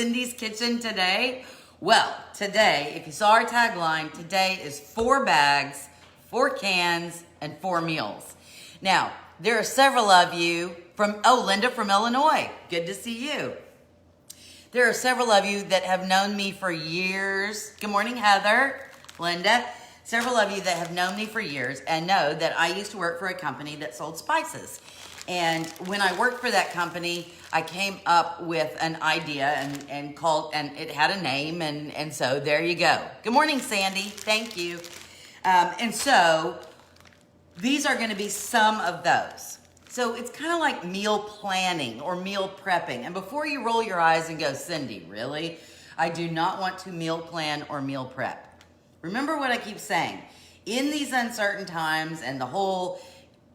Cindy's Kitchen today? Well, today, if you saw our tagline, today is 4 bags, 4 cans, and 4 meals. Now, there are several of you Linda from Illinois. Good to see you. There are several of you that have known me for years. Good morning, Heather, Linda. Several of you that have known me for years and know that I used to work for a company that sold spices. And when I worked for that company, I came up with an idea and it had a name, and so there you go. Good morning, Sandy. Thank you. And so these are going to be some of those. So it's kind of like meal planning or meal prepping. And before you roll your eyes and go, Cindy, really? I do not want to meal plan or meal prep. Remember what I keep saying. In these uncertain times and the whole,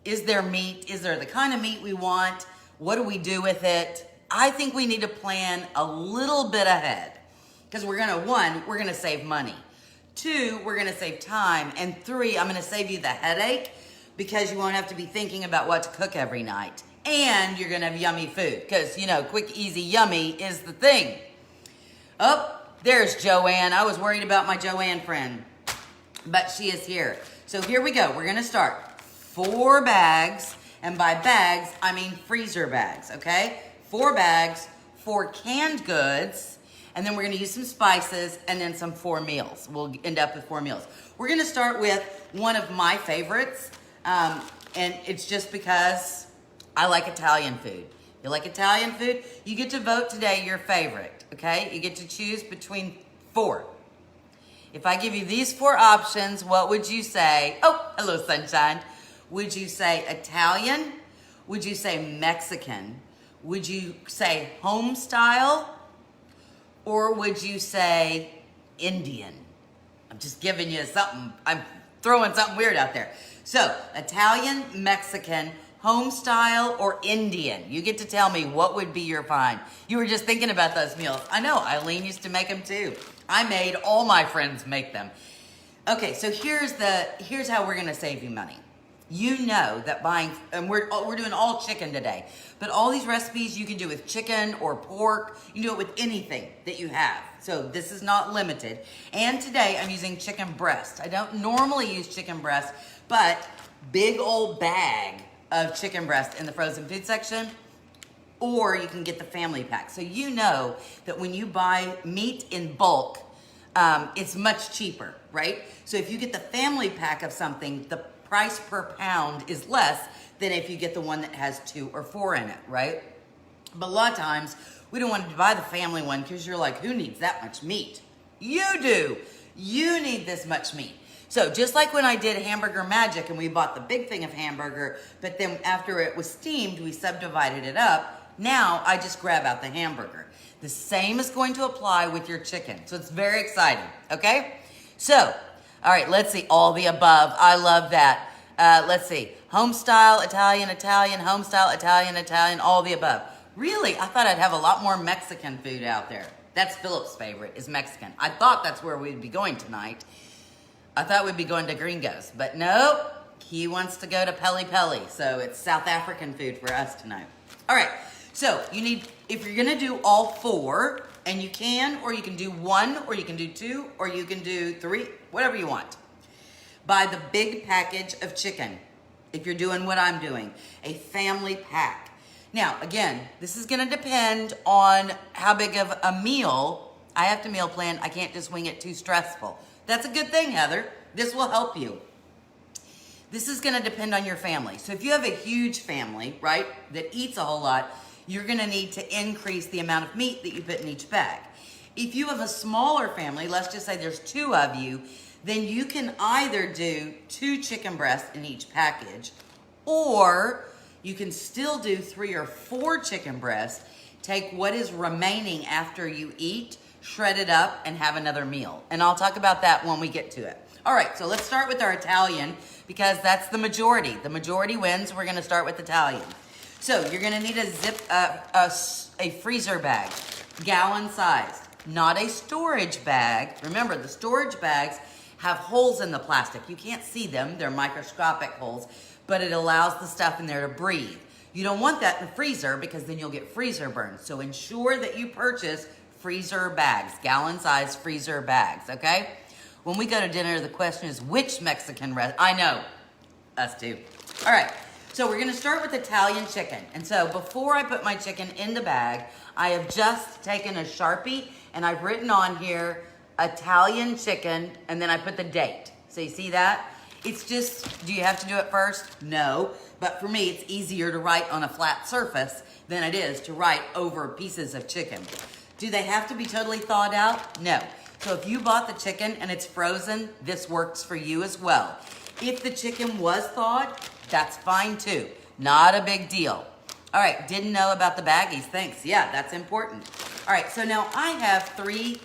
is there meat? Is there the kind of meat we want? What do we do with it? I think we need to plan a little bit ahead. Because we're going to save money. 2, we're going to save time. And 3, I'm going to save you the headache because you won't have to be thinking about what to cook every night. And you're going to have yummy food because, quick, easy, yummy is the thing. Oh, there's Joanne. I was worried about my Joanne friend, but she is here. So here we go. We're going to start 4 bags, and by bags, I mean freezer bags, okay? 4 bags, 4 canned goods, and then we're going to use some spices and then some 4 meals. We'll end up with 4 meals. We're going to start with one of my favorites, and it's just because I like Italian food. You like Italian food? You get to vote today your favorite, okay? You get to choose between 4. If I give you these 4 options, what would you say? Oh, hello, sunshine. Would you say Italian? Would you say Mexican? Would you say home style? Or would you say Indian? I'm just giving you something. I'm throwing something weird out there. So, Italian, Mexican, home style, or Indian? You get to tell me what would be your find. You were just thinking about those meals. I know, Eileen used to make them too. I made all my friends make them. Okay, so here's how we're gonna save you money. You know that buying, and we're doing all chicken today, but all these recipes you can do with chicken or pork. You can do it with anything that you have. So this is not limited. And today I'm using chicken breast. I don't normally use chicken breast, but big old bag of chicken breast in the frozen food section, or you can get the family pack. So you know that when you buy meat in bulk, it's much cheaper, right? So if you get the family pack of something, the price per pound is less than if you get the one that has 2 or 4 in it, right? But a lot of times, we don't want to buy the family one because you're like, who needs that much meat? You do. You need this much meat. So just like when I did Hamburger Magic and we bought the big thing of hamburger, but then after it was steamed, we subdivided it up. Now I just grab out the hamburger. The same is going to apply with your chicken. So it's very exciting, okay? So, all right, let's see, all the above. I love that. Let's see, home style, Italian, home style, Italian, all the above. Really, I thought I'd have a lot more Mexican food out there. That's Philip's favorite, is Mexican. I thought that's where we'd be going tonight. I thought we'd be going to Gringos, but no, he wants to go to Peli Peli, so it's South African food for us tonight. All right, so you need, if you're gonna do all 4, and you can, or you can do 1, or you can do 2, or you can do 3, whatever you want. Buy the big package of chicken, if you're doing what I'm doing, a family pack. Now, again, this is gonna depend on how big of a meal. I have to meal plan, I can't just wing it too stressful. That's a good thing, Heather. This will help you. This is gonna depend on your family. So if you have a huge family, right, that eats a whole lot, you're gonna need to increase the amount of meat that you put in each bag. If you have a smaller family, let's just say there's 2 of you, then you can either do 2 chicken breasts in each package, or you can still do 3 or 4 chicken breasts, take what is remaining after you eat, shred it up, and have another meal. And I'll talk about that when we get to it. All right, so let's start with our Italian because that's the majority. The majority wins. We're gonna start with Italian. So you're gonna need a freezer bag, gallon sized, not a storage bag. Remember, the storage bags have holes in the plastic. You can't see them, they're microscopic holes, but it allows the stuff in there to breathe. You don't want that in the freezer because then you'll get freezer burn. So ensure that you purchase freezer bags, gallon-sized freezer bags, okay? When we go to dinner, the question is, which Mexican restaurant? I know, us too. All right, so we're gonna start with Italian chicken. And so before I put my chicken in the bag, I have just taken a Sharpie and I've written on here, Italian chicken, and then I put the date. So you see that? It's just, do you have to do it first? No, but for me, it's easier to write on a flat surface than it is to write over pieces of chicken. Do they have to be totally thawed out? No. So if you bought the chicken and it's frozen, this works for you as well. If the chicken was thawed, that's fine too. Not a big deal. All right, didn't know about the baggies, thanks. Yeah, that's important. All right, so now I have three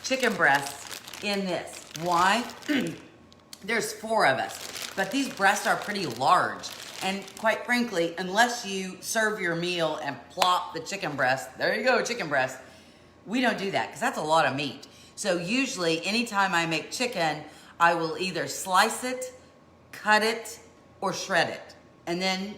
chicken breasts in this. Why? There's 4 of us, but these breasts are pretty large. And quite frankly, unless you serve your meal and plop the chicken breast, there you go, chicken breast, we don't do that because that's a lot of meat. So usually anytime I make chicken, I will either slice it, cut it, or shred it. And then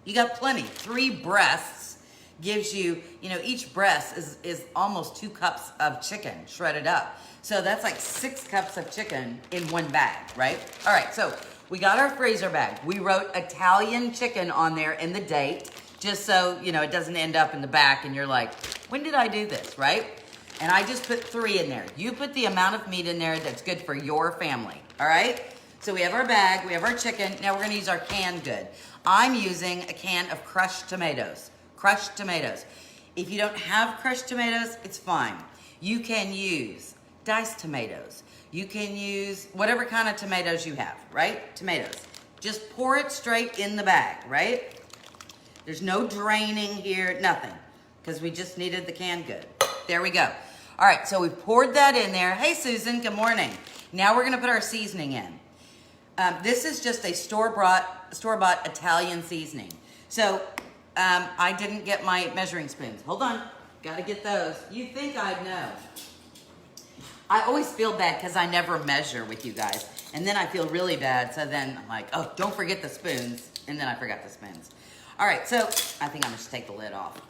you got plenty. 3 breasts gives you, each breast is almost 2 cups of chicken shredded up. So that's like 6 cups of chicken in one bag, right? All right, so we got our freezer bag. We wrote Italian chicken on there in the date, just so, it doesn't end up in the back and you're like, when did I do this, right? And I just put 3 in there. You put the amount of meat in there that's good for your family, all right? So we have our bag, we have our chicken. Now we're gonna use our canned good. I'm using a can of crushed tomatoes. Crushed tomatoes. If you don't have crushed tomatoes, it's fine. You can use diced tomatoes. You can use whatever kind of tomatoes you have, right? Tomatoes. Just pour it straight in the bag, right? There's no draining here, nothing, because we just needed the canned good. There we go. All right, so we poured that in there. Hey, Susan, good morning. Now we're gonna put our seasoning in. This is just a store-bought Italian seasoning. So I didn't get my measuring spoons. Hold on, gotta get those. You think I'd know. I always feel bad because I never measure with you guys. And then I feel really bad. So then I'm like, oh, don't forget the spoons. And then I forgot the spoons. All right, so I think I'm gonna just take the lid off.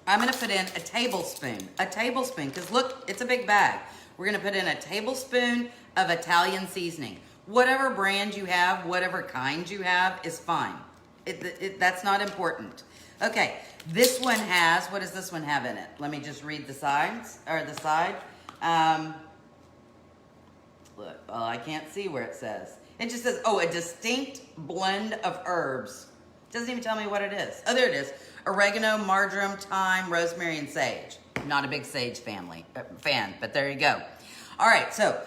I'm gonna put in a tablespoon, because look, it's a big bag. We're gonna put in a tablespoon of Italian seasoning. Whatever brand you have, whatever kind you have is fine. That's not important. Okay, this one has, what does this one have in it? Let me just read the sides, or the side. Look, well, I can't see where it says. It just says, oh, a distinct blend of herbs. Doesn't even tell me what it is. Oh, there it is. Oregano, marjoram, thyme, rosemary, and sage. Not a big sage fan, but there you go. All right, so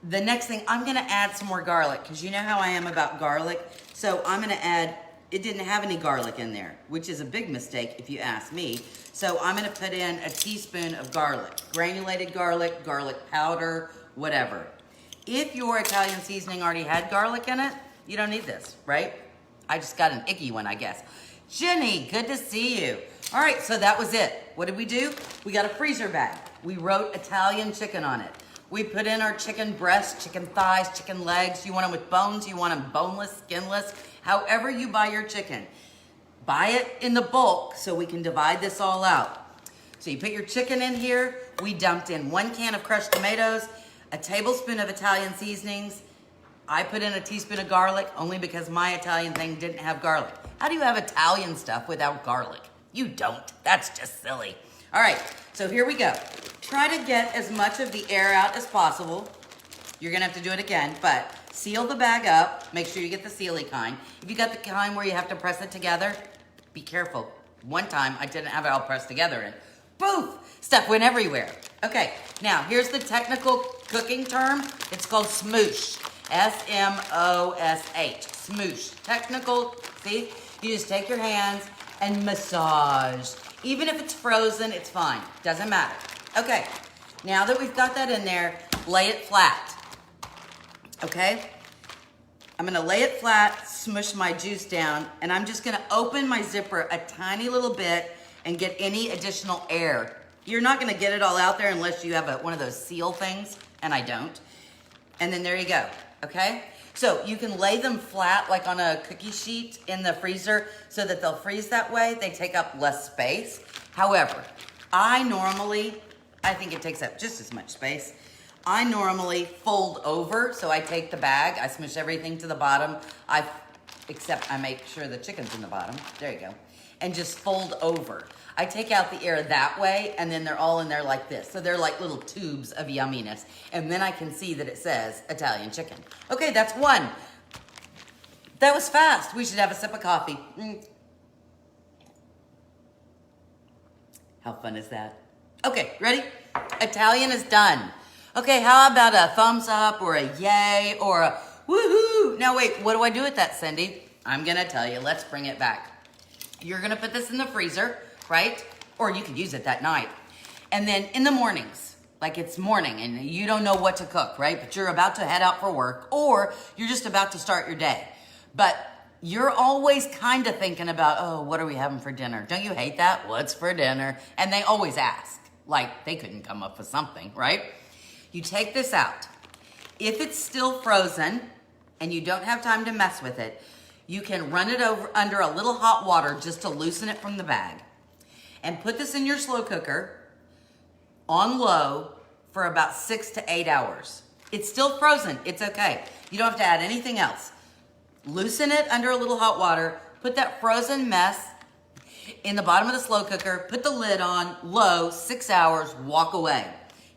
the next thing, I'm gonna add some more garlic, because you know how I am about garlic. So I'm gonna add, it didn't have any garlic in there, which is a big mistake if you ask me. So I'm gonna put in a teaspoon of garlic, granulated garlic, garlic powder, whatever. If your Italian seasoning already had garlic in it, you don't need this, right? I just got an icky one, I guess. Jenny, good to see you. All right, so that was it. What did we do? We got a freezer bag. We wrote Italian chicken on it. We put in our chicken breasts, chicken thighs, chicken legs. You want them with bones, you want them boneless, skinless, however you buy your chicken. Buy it in the bulk so we can divide this all out. So you put your chicken in here. We dumped in 1 can of crushed tomatoes, a tablespoon of Italian seasonings. I put in a teaspoon of garlic only because my Italian thing didn't have garlic. How do you have Italian stuff without garlic? You don't. That's just silly. All right, so here we go. Try to get as much of the air out as possible. You're gonna have to do it again, but seal the bag up. Make sure you get the sealy kind. If you got the kind where you have to press it together, be careful. One time I didn't have it all pressed together and poof, stuff went everywhere. Okay, now here's the technical cooking term. It's called SMOOSH. S-M-O-S-H, SMOOSH. Technical, see? You just take your hands and massage. Even if it's frozen, it's fine. Doesn't matter. Okay, now that we've got that in there, lay it flat. Okay? I'm gonna lay it flat, smush my juice down, and I'm just gonna open my zipper a tiny little bit and get any additional air. You're not gonna get it all out there unless you have one of those seal things, and I don't. And then there you go, okay? So you can lay them flat like on a cookie sheet in the freezer so that they'll freeze that way. They take up less space. However, I normally I think it takes up just as much space. I normally fold over, so I take the bag, I smush everything to the bottom, except I make sure the chicken's in the bottom, there you go, and just fold over. I take out the air that way, and then they're all in there like this. So they're like little tubes of yumminess. And then I can see that it says Italian chicken. Okay, that's one. That was fast. We should have a sip of coffee. How fun is that? Okay, ready? Italian is done. Okay, how about a thumbs up or a yay or a woohoo? Now wait, what do I do with that, Cindy? I'm gonna tell you, let's bring it back. You're gonna put this in the freezer, right? Or you could use it that night. And then in the mornings, like it's morning and you don't know what to cook, right? But you're about to head out for work or you're just about to start your day. But you're always kind of thinking about, oh, what are we having for dinner? Don't you hate that? What's for dinner? And they always ask, like they couldn't come up with something, right? You take this out. If it's still frozen and you don't have time to mess with it, you can run it over under a little hot water just to loosen it from the bag. And put this in your slow cooker on low for about 6 to 8 hours. It's still frozen, it's okay. You don't have to add anything else. Loosen it under a little hot water, put that frozen mess in the bottom of the slow cooker, put the lid on, low, 6 hours, walk away.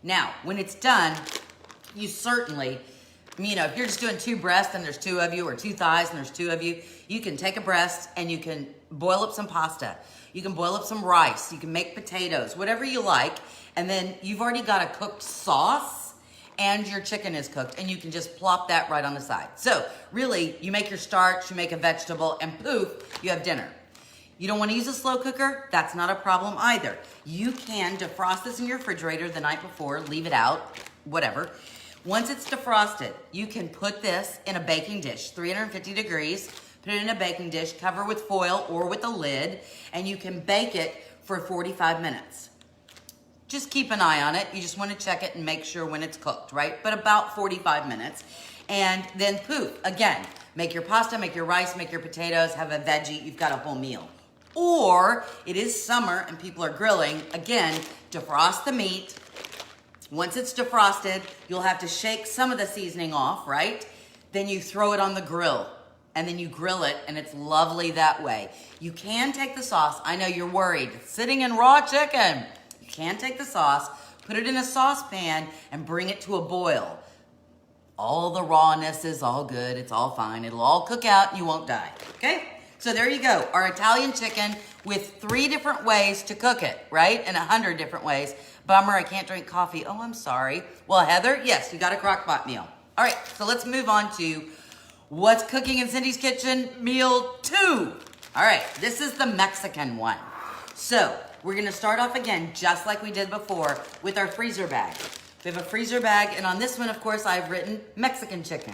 Now, when it's done, you certainly, if you're just doing 2 breasts and there's 2 of you, or 2 thighs and there's 2 of you, you can take a breast and you can boil up some pasta. You can boil up some rice. You can make potatoes, whatever you like. And then you've already got a cooked sauce and your chicken is cooked and you can just plop that right on the side. So really, you make your starch, you make a vegetable, and poof, you have dinner. You don't want to use a slow cooker? That's not a problem either. You can defrost this in your refrigerator the night before, leave it out, whatever. Once it's defrosted, you can put this in a baking dish, 350 degrees, put it in a baking dish, cover with foil or with a lid, and you can bake it for 45 minutes. Just keep an eye on it. You just want to check it and make sure when it's cooked, right? But about 45 minutes. And then poof, again, make your pasta, make your rice, make your potatoes, have a veggie, you've got a whole meal. Or it is summer and people are grilling, again, defrost the meat. Once it's defrosted, you'll have to shake some of the seasoning off, right? Then you throw it on the grill and then you grill it and it's lovely that way. You can take the sauce. I know you're worried. It's sitting in raw chicken. You can take the sauce, put it in a saucepan and bring it to a boil. All the rawness is all good. It's all fine. It'll all cook out and you won't die, okay? So there you go, our Italian chicken with 3 different ways to cook it, right? And 100 different ways. Bummer, I can't drink coffee. Oh, I'm sorry. Well, Heather, yes, you got a crock pot meal. All right, so let's move on to what's cooking in Cindy's kitchen, meal 2. All right, this is the Mexican one. So we're gonna start off again, just like we did before, with our freezer bag. We have a freezer bag, and on this one, of course, I've written Mexican chicken.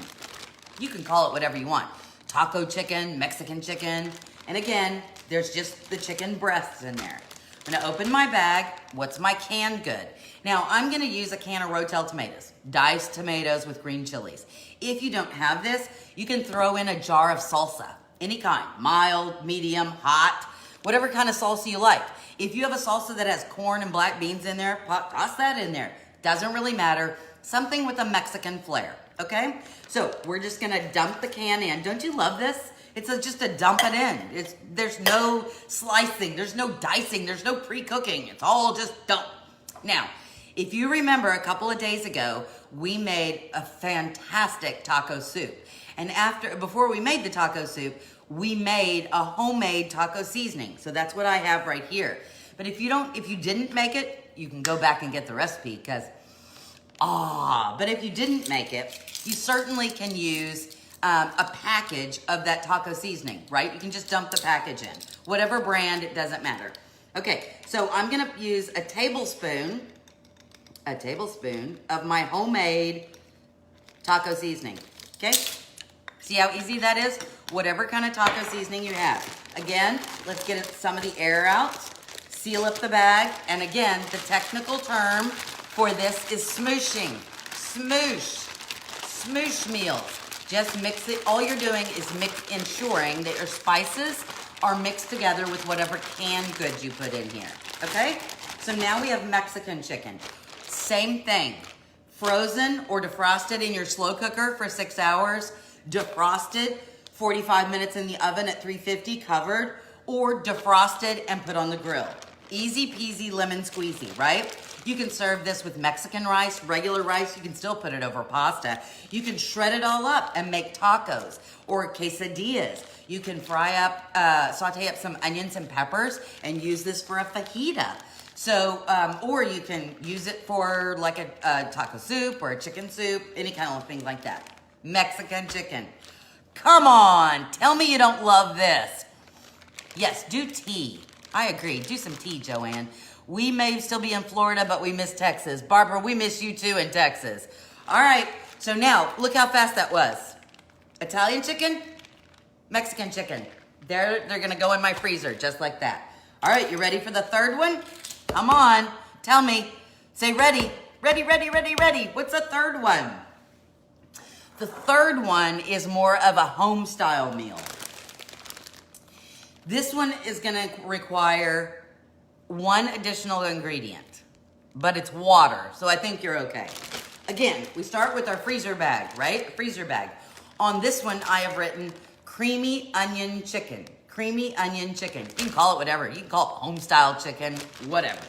You can call it whatever you want. Taco chicken, Mexican chicken, and again, there's just the chicken breasts in there. I'm gonna open my bag. What's my canned good? Now, I'm gonna use a can of Rotel tomatoes, diced tomatoes with green chilies. If you don't have this, you can throw in a jar of salsa, any kind, mild, medium, hot, whatever kind of salsa you like. If you have a salsa that has corn and black beans in there, toss that in there. Doesn't really matter. Something with a Mexican flair, okay? So we're just gonna dump the can in. Don't you love this? It's just a dump it in. There's no slicing, there's no dicing, there's no pre-cooking. It's all just dump. Now, if you remember a couple of days ago, we made a fantastic taco soup. And before we made the taco soup, we made a homemade taco seasoning. So that's what I have right here. But if you didn't make it, you can go back and get the recipe because, but if you didn't make it, you certainly can use a package of that taco seasoning, right? You can just dump the package in. Whatever brand, it doesn't matter. Okay, so I'm gonna use a tablespoon of my homemade taco seasoning, okay? See how easy that is? Whatever kind of taco seasoning you have. Again, let's get some of the air out, seal up the bag, and again, the technical term for this is smooshing. Smoosh. Smoosh meals. Just mix it. All you're doing is ensuring that your spices are mixed together with whatever canned goods you put in here, okay? So now we have Mexican chicken. same thing. Frozen or defrosted in your slow cooker for 6 hours, defrosted 45 minutes in the oven at 350 covered, or defrosted and put on the grill. Easy peasy lemon squeezy, right? You can serve this with Mexican rice, regular rice. You can still put it over pasta. You can shred it all up and make tacos or quesadillas. You can fry up, saute up some onions and peppers and use this for a fajita. So, or you can use it for like a taco soup or a chicken soup, any kind of thing like that. Mexican chicken. Come on, tell me you don't love this. Yes, do tea. I agree, do some tea, Joanne. We may still be in Florida, but we miss Texas. Barbara, we miss you too in Texas. All right, so now, look how fast that was. Italian chicken, Mexican chicken. They're gonna go in my freezer, just like that. All right, you ready for the third one? Come on, tell me. Say ready, ready, ready, ready, ready. What's the third one? The third one is more of a home style meal. This one is gonna require one additional ingredient, but it's water, so I think you're okay. Again, we start with our freezer bag, right? Freezer bag. On this one, I have written creamy onion chicken. Creamy onion chicken. You can call it whatever. You can call it home style chicken, whatever.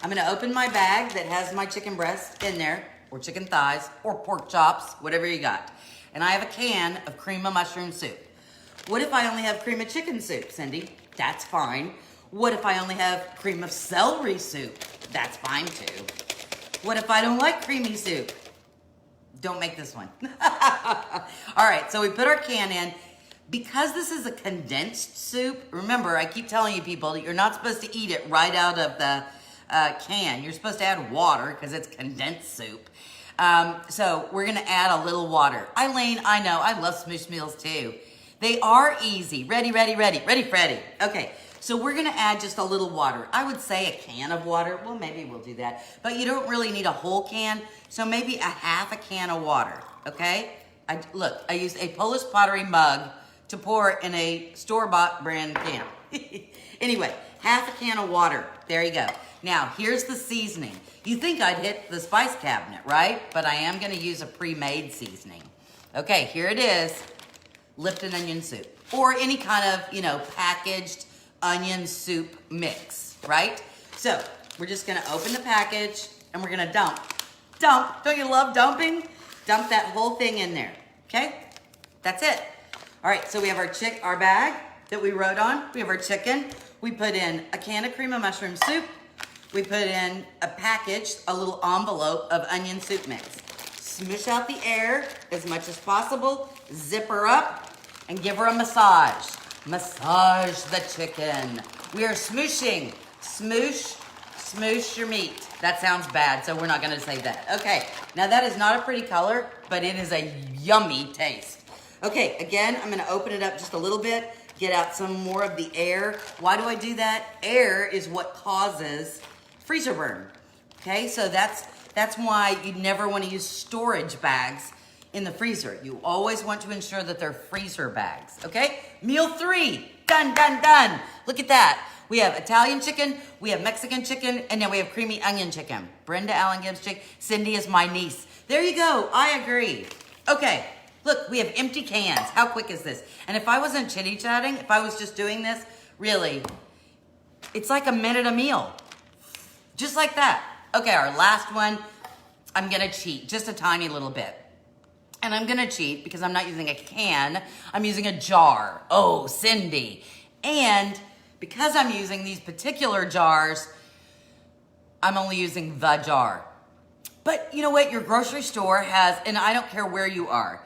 I'm gonna open my bag that has my chicken breast in there, or chicken thighs, or pork chops, whatever you got. And I have a can of cream of mushroom soup. What if I only have cream of chicken soup, Cindy? That's fine. What if I only have cream of celery soup? That's fine too. What if I don't like creamy soup? Don't make this one. All right, so we put our can in. Because this is a condensed soup, remember, I keep telling you people, you're not supposed to eat it right out of the can. You're supposed to add water because it's condensed soup. So we're gonna add a little water. Eileen, I know, I love SMOOSH meals too. They are easy. Ready, ready, ready. Ready, Freddy. Okay, so we're gonna add just a little water. I would say a can of water. Well, maybe we'll do that. But you don't really need a whole can, so maybe a half a can of water, okay? Look, I used a Polish pottery mug to pour in a store-bought brand can. Anyway, half a can of water. There you go. Now, here's the seasoning. You think I'd hit the spice cabinet, right? But I am gonna use a pre-made seasoning. Okay, here it is. Lipton onion soup, or any kind of, packaged onion soup mix, right? So we're just gonna open the package and we're gonna dump. Don't you love dumping? Dump that whole thing in there, okay? That's it. All right, so we have our bag that we wrote on. We have our chicken. We put in a can of cream of mushroom soup. We put in a little envelope of onion soup mix. Smoosh out the air as much as possible. Zip her up and give her a massage. Massage the chicken. We are smooshing. Smoosh, smoosh your meat. That sounds bad, so we're not gonna say that. Okay, now that is not a pretty color, but it is a yummy taste. Okay, again, I'm gonna open it up just a little bit, get out some more of the air. Why do I do that? Air is what causes freezer burn. Okay, so that's why you never wanna use storage bags in the freezer. You always want to ensure that they're freezer bags, okay? Meal 3, done, done, done. Look at that. We have Italian chicken, we have Mexican chicken, and then we have creamy onion chicken. Brenda Allen Gibbs chicken. Cindy is my niece. There you go, I agree. Okay, look, we have empty cans. How quick is this? And if I wasn't chitty-chatting, if I was just doing this, really, it's like a minute a meal. Just like that. Okay, our last one, I'm gonna cheat just a tiny little bit. And I'm gonna cheat because I'm not using a can, I'm using a jar. Oh, Cindy. And because I'm using these particular jars, I'm only using the jar. But you know what? Your grocery store has, and I don't care where you are,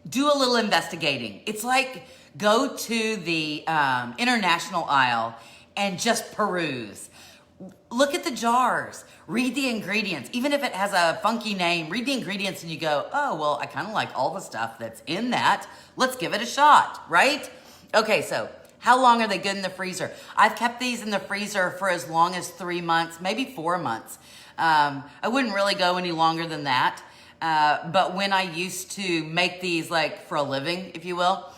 do a little investigating. It's like go to the international aisle and just peruse. Look at the jars, read the ingredients. Even if it has a funky name, read the ingredients and you go, oh, well, I kind of like all the stuff that's in that. Let's give it a shot, right? Okay, so how long are they good in the freezer? I've kept these in the freezer for as long as 3 months, maybe 4 months. I wouldn't really go any longer than that. But when I used to make these like for a living, if you will,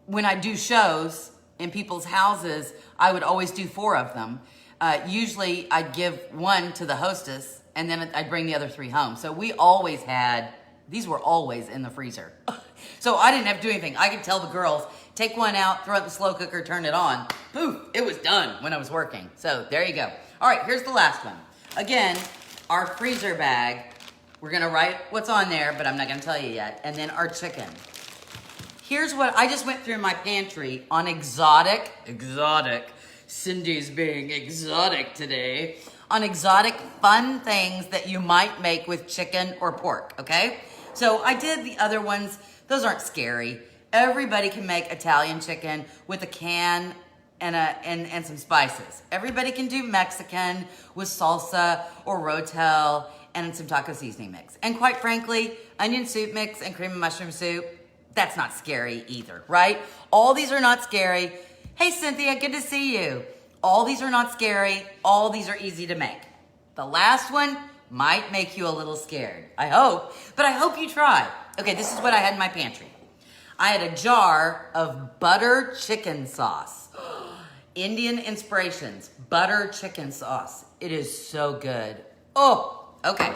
when I do shows in people's houses, I would always do 4 of them. usually I'd give one to the hostess and then I'd bring the other 3 home. So we always had, these were always in the freezer. So I didn't have to do anything. I could tell the girls, take one out, throw it in the slow cooker, turn it on. Poof, it was done when I was working. So there you go. All right, here's the last one. Again, our freezer bag. We're gonna write what's on there, but I'm not gonna tell you yet. And then our chicken. Here's what, I just went through my pantry on exotic, Cindy's being exotic today, on exotic fun things that you might make with chicken or pork, okay? So I did the other ones, those aren't scary. Everybody can make Italian chicken with a can and some spices. Everybody can do Mexican with salsa or rotel and some taco seasoning mix. And quite frankly, onion soup mix and cream and mushroom soup, that's not scary either, right? All these are not scary. Hey, Cynthia, good to see you. All these are not scary. All these are easy to make. The last one might make you a little scared. I hope, but I hope you try. Okay, this is what I had in my pantry. I had a jar of butter chicken sauce. Indian Inspirations, butter chicken sauce. It is so good. Oh, okay.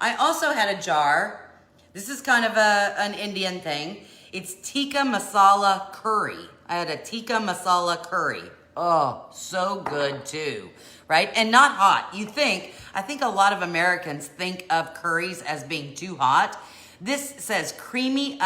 I also had a jar. This is kind of an Indian thing. It's tikka masala curry. I had a tikka masala curry. Oh, so good too, right? And not hot. I think a lot of Americans think of curries as being too hot. This says creamy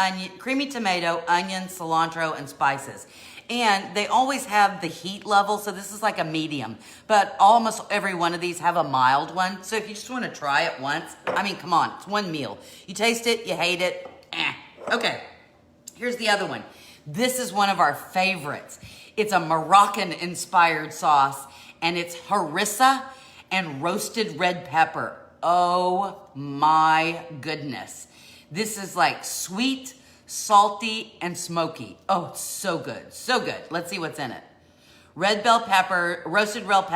tomato, onion, cilantro, and spices. And they always have the heat level, so this is like a medium. But almost every one of these have a mild one. So if you just want to try it once, I mean, come on, it's one meal. You taste it, you hate it, Okay, here's the other one. This is one of our favorites. It's a Moroccan-inspired sauce, and it's harissa and roasted red pepper. Oh my goodness. This is like sweet, salty, and smoky. Oh, it's so good, so good. Let's see what's in it. Red bell pepper, roasted red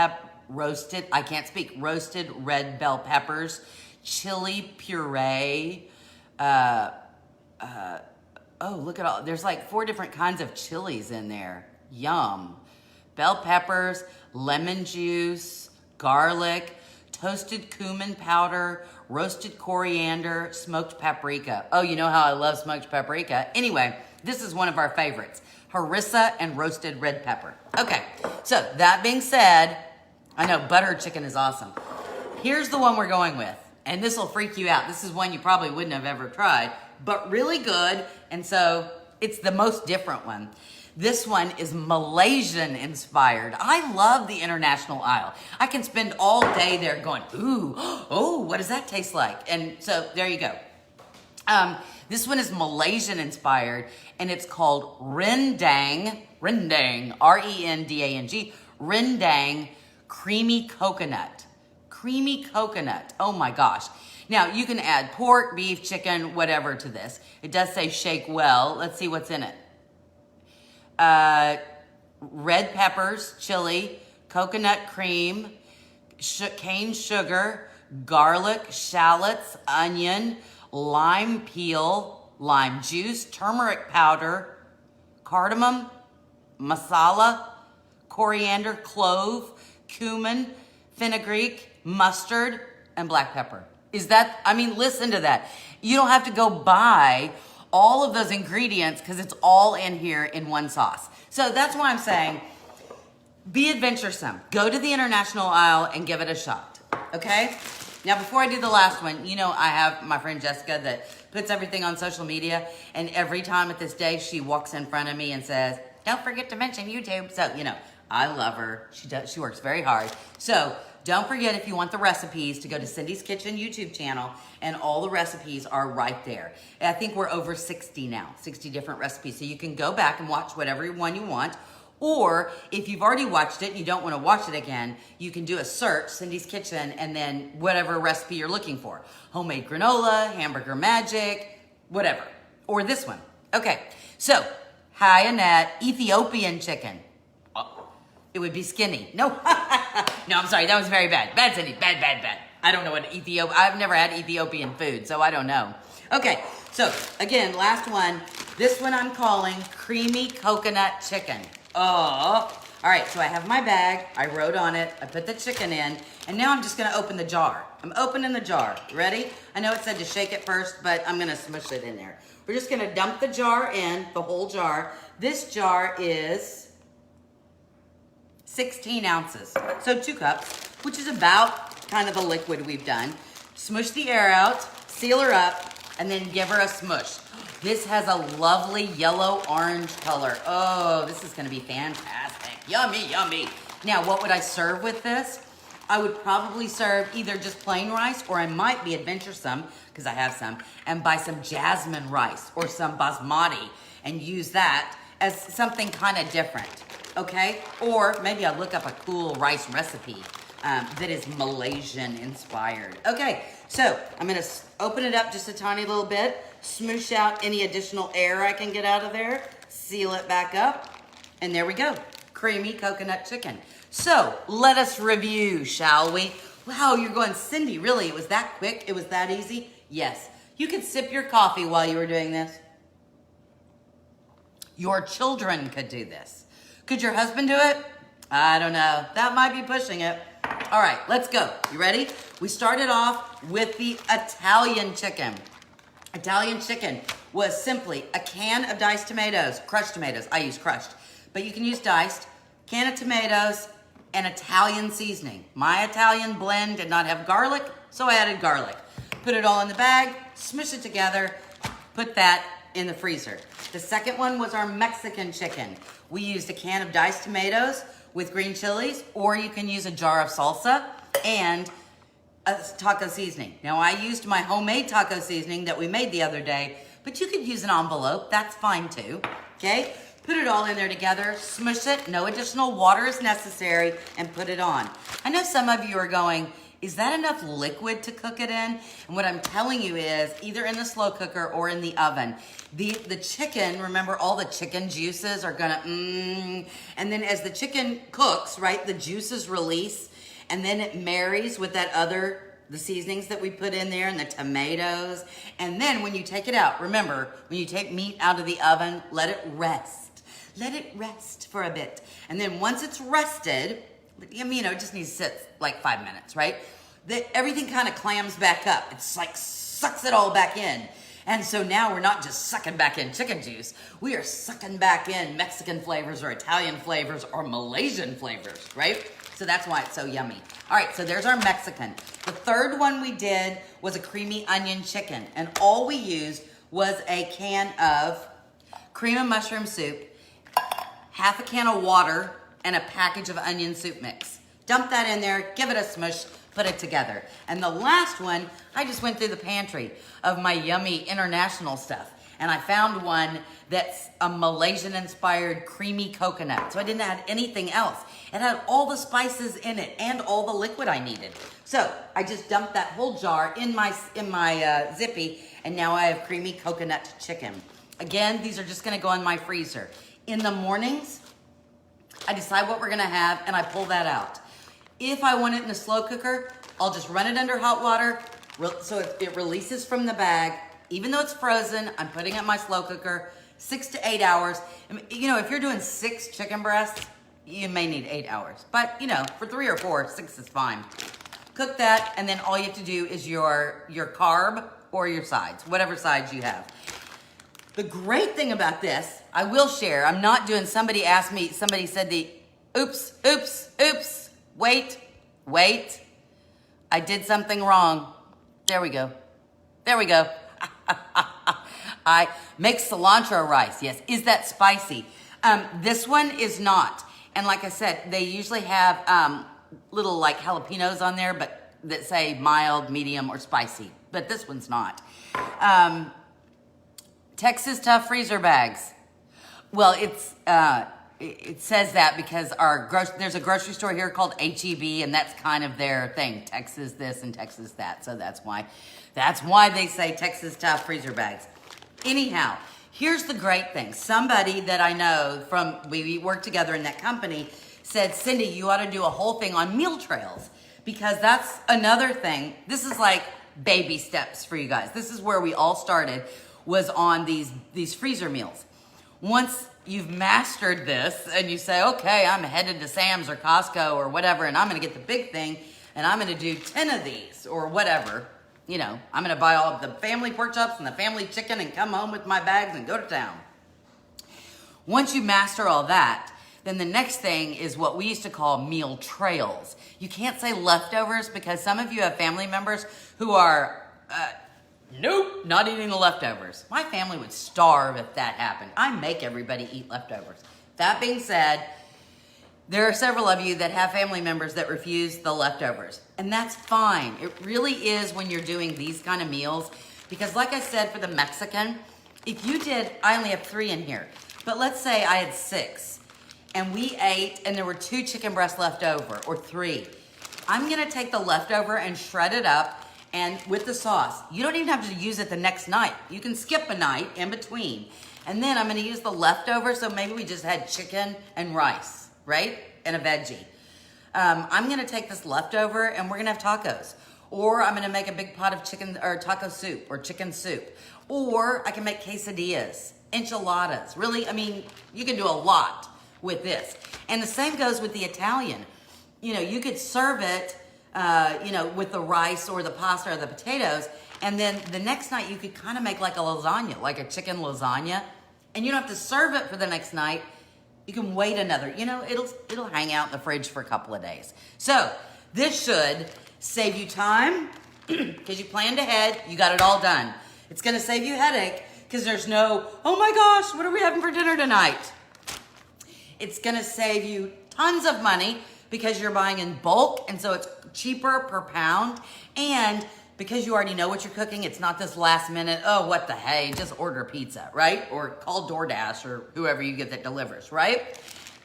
bell peppers, chili puree. Oh, look at all, there's like 4 different kinds of chilies in there. Yum. Bell peppers, lemon juice, garlic, toasted cumin powder, roasted coriander, smoked paprika. Oh, you know how I love smoked paprika. Anyway, this is one of our favorites. Harissa and roasted red pepper. Okay, so that being said, I know butter chicken is awesome. Here's the one we're going with, and this will freak you out. This is one you probably wouldn't have ever tried, but really good, and so it's the most different one. This one is Malaysian inspired. I love the international aisle. I can spend all day there going, ooh, oh, what does that taste like? And so there you go. This one is Malaysian inspired, and it's called Rendang, R-E-N-D-A-N-G, Rendang creamy coconut. Creamy coconut, oh my gosh. Now you can add pork, beef, chicken, whatever to this. It does say shake well. Let's see what's in it. Red peppers, chili, coconut cream, cane sugar, garlic, shallots, onion, lime peel, lime juice, turmeric powder, cardamom, masala, coriander, clove, cumin, fenugreek, mustard, and black pepper. Listen to that. You don't have to go buy all of those ingredients because it's all in here in one sauce. So that's why I'm saying, be adventuresome. Go to the international aisle and give it a shot, okay? Now, before I do the last one, you know I have my friend Jessica that puts everything on social media, and every time at this day, she walks in front of me and says, don't forget to mention YouTube. So, you know, I love her. She works very hard. So don't forget, if you want the recipes, to go to Cindy's Kitchen YouTube channel, and all the recipes are right there. I think we're over 60 now, 60 different recipes. So you can go back and watch whatever one you want. Or if you've already watched it and you don't want to watch it again, you can do a search, Cindy's Kitchen, and then whatever recipe you're looking for. Homemade granola, hamburger magic, whatever. Or this one. Okay, so, hi Annette, Ethiopian chicken. It would be skinny. No, no, I'm sorry, that was very bad. Bad, Cindy, bad, bad, bad. I don't know what I've never had Ethiopian food, so I don't know. Okay, so again, last one. This one I'm calling creamy coconut chicken. Oh, All right, so I have my bag. I wrote on it. I put the chicken in. And now I'm just going to open the jar. I'm opening the jar. Ready? I know it said to shake it first, but I'm going to smush it in there. We're just going to dump the jar in, the whole jar. This jar is 16 ounces. So 2 cups, which is about kind of the liquid we've done. Smush the air out, seal her up, and then give her a smush. This has a lovely yellow-orange color. Oh, this is gonna be fantastic. Yummy, yummy. Now, what would I serve with this? I would probably serve either just plain rice, or I might be adventuresome, because I have some, and buy some jasmine rice or some basmati and use that as something kind of different, okay? Or maybe I'll look up a cool rice recipe that is Malaysian inspired. Okay, so I'm gonna open it up just a tiny little bit, smoosh out any additional air I can get out of there, seal it back up, and there we go. Creamy coconut chicken. So let us review, shall we? Wow, you're going, Cindy, really? It was that quick? It was that easy? Yes. You could sip your coffee while you were doing this. Your children could do this. Could your husband do it? I don't know. That might be pushing it. All right, let's go. You ready? We started off with the Italian chicken. Italian chicken was simply a can of diced tomatoes, crushed tomatoes. I use crushed, but you can use diced, can of tomatoes, and Italian seasoning. My Italian blend did not have garlic, so I added garlic. Put it all in the bag, smush it together, put that in the freezer. The second one was our Mexican chicken. We used a can of diced tomatoes with green chilies, or you can use a jar of salsa and a taco seasoning. Now, I used my homemade taco seasoning that we made the other day, but you could use an envelope. That's fine too, okay? Put it all in there together, smush it, no additional water is necessary, and put it on. I know some of you are going, is that enough liquid to cook it in? And what I'm telling you is either in the slow cooker or in the oven. The chicken, remember all the chicken juices are gonna and then as the chicken cooks, right, the juices release and then it marries with the seasonings that we put in there and the tomatoes. And then when you take it out, remember, when you take meat out of the oven, let it rest. Let it rest for a bit. And then once it's rested, I mean, it just needs to sit like 5 minutes, right? Everything kind of clams back up. It's like sucks it all back in. And so now we're not just sucking back in chicken juice. We are sucking back in Mexican flavors or Italian flavors or Malaysian flavors, right? So that's why it's so yummy. All right, so there's our Mexican. The third one we did was a creamy onion chicken. And all we used was a can of cream and mushroom soup, half a can of water, and a package of onion soup mix. Dump that in there, give it a smush, put it together. And the last one, I just went through the pantry of my yummy international stuff. And I found one that's a Malaysian-inspired creamy coconut. So I didn't add anything else. It had all the spices in it and all the liquid I needed. So I just dumped that whole jar in my Zippy, and now I have creamy coconut chicken. Again, these are just gonna go in my freezer. In the mornings, I decide what we're gonna have and I pull that out. If I want it in a slow cooker, I'll just run it under hot water so it releases from the bag. Even though it's frozen, I'm putting it in my slow cooker, 6 to 8 hours. You know, if you're doing 6 chicken breasts, you may need 8 hours. But, you know, for 3 or 4, 6 is fine. Cook that, and then all you have to do is your carb or your sides, whatever sides you have. The great thing about this, I will share, I'm not doing, somebody said oops, wait, I did something wrong. There we go. I make cilantro rice, yes. Is that spicy? This one is not. And like I said, they usually have little like jalapenos on there, but that say mild, medium, or spicy. But this one's not. Texas Tough freezer bags. Well, it says that because there's a grocery store here called H-E-B, and that's kind of their thing. Texas this and Texas that. So that's why they say Texas Tough freezer bags. Anyhow, here's the great thing. Somebody that I know we work together in that company said, Cindy, you ought to do a whole thing on meal trails, because that's another thing. This is like baby steps for you guys. This is where we all started, was on these freezer meals. once you've mastered this and you say, okay, I'm headed to Sam's or Costco or whatever, and I'm gonna get the big thing, and I'm gonna do 10 of these or whatever, you know, I'm gonna buy all of the family pork chops and the family chicken and come home with my bags and go to town. Once you master all that, then the next thing is what we used to call meal trails. You can't say leftovers because some of you have family members who are, nope, not eating the leftovers. My family would starve if that happened. I make everybody eat leftovers. That being said, there are several of you that have family members that refuse the leftovers, and that's fine. It really is when you're doing these kind of meals, because like I said, for the Mexican, if you did, I only have 3 in here, but let's say I had 6, and we ate, and there were 2 chicken breasts left over, or 3. I'm gonna take the leftover and shred it up, and with the sauce. You don't even have to use it the next night. You can skip a night in between. And then I'm gonna use the leftover, so maybe we just had chicken and rice, right? And a veggie. I'm gonna take this leftover and we're gonna have tacos. Or I'm gonna make a big pot of chicken or taco soup or chicken soup. Or I can make quesadillas, enchiladas. Really, I mean, you can do a lot with this. And the same goes with the Italian. You know, you could serve it, you know, with the rice or the pasta or the potatoes. And then the next night you could kind of make like a lasagna, like a chicken lasagna. And you don't have to serve it for the next night. You can wait another, you know, it'll hang out in the fridge for a couple of days. So this should save you time because you planned ahead, you got it all done. It's gonna save you headache because there's no, oh my gosh, what are we having for dinner tonight? It's gonna save you tons of money because you're buying in bulk, and so it's cheaper per pound. And because you already know what you're cooking, it's not this last minute, oh, what the hey, just order pizza, right? Or call DoorDash or whoever you get that delivers, right?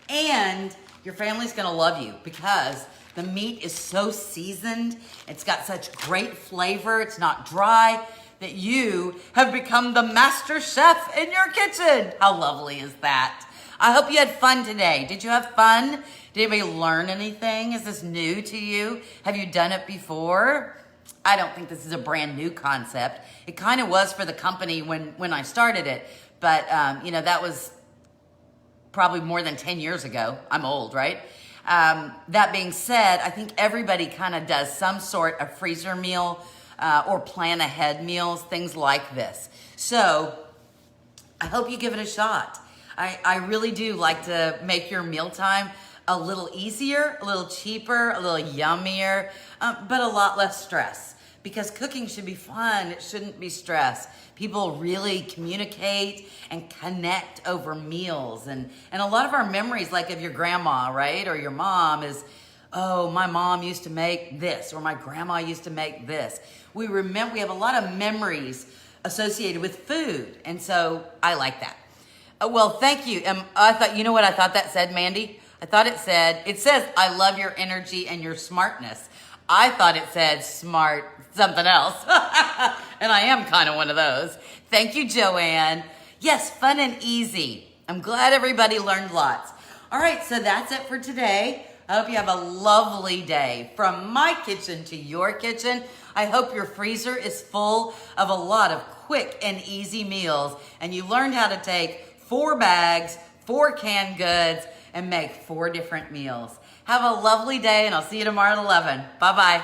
And your family's gonna love you because the meat is so seasoned, it's got such great flavor, it's not dry, that you have become the master chef in your kitchen. How lovely is that? I hope you had fun today. Did you have fun? Did anybody learn anything? Is this new to you? Have you done it before? I don't think this is a brand new concept. It kind of was for the company when I started it, but you know, that was probably more than 10 years ago. I'm old, right? That being said, I think everybody kind of does some sort of freezer meal or plan ahead meals, things like this. So I hope you give it a shot. I really do like to make your mealtime a little easier, a little cheaper, a little yummier, but a lot less stress. Because cooking should be fun, it shouldn't be stress. People really communicate and connect over meals. And a lot of our memories, like of your grandma, right? Or your mom is, oh, my mom used to make this, or my grandma used to make this. We have a lot of memories associated with food. And so I like that. Well, thank you. I thought, you know what I thought that said, Mandy? I thought it says, I love your energy and your smartness. I thought it said smart something else. And I am kind of one of those. Thank you, Joanne. Yes, fun and easy. I'm glad everybody learned lots. All right, so that's it for today. I hope you have a lovely day. From my kitchen to your kitchen, I hope your freezer is full of a lot of quick and easy meals, and you learned how to take 4 bags, 4 canned goods, and make 4 different meals. Have a lovely day, and I'll see you tomorrow at 11. Bye-bye.